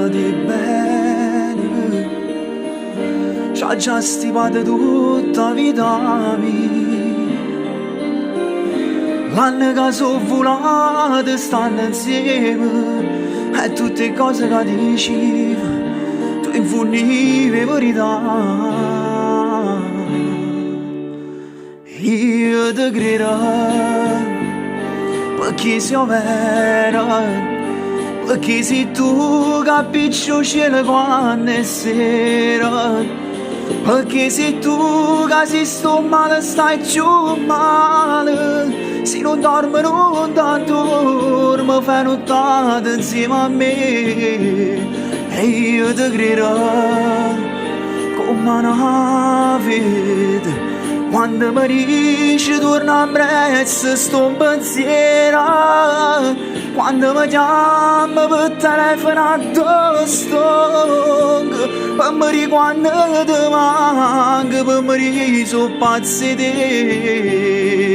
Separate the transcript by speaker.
Speaker 1: di bene, c'ha già stipato tutta vita mia. L'anno che sono volate stanno insieme e tutte cose che dicevo tu infundivi verità. Io ti credo perché siamo vera, perché sei tu che appicci il cielo quando è sera, perché sei tu che se sto male stai più male, se non dormo non t'addormo, fai nottata insieme a me. E io ti credo come una vita quando mi dici torna a brezza sto un pensiero, quando mi chiami per telefono addosso, per me quando ti manca, per me sono pazzi di te.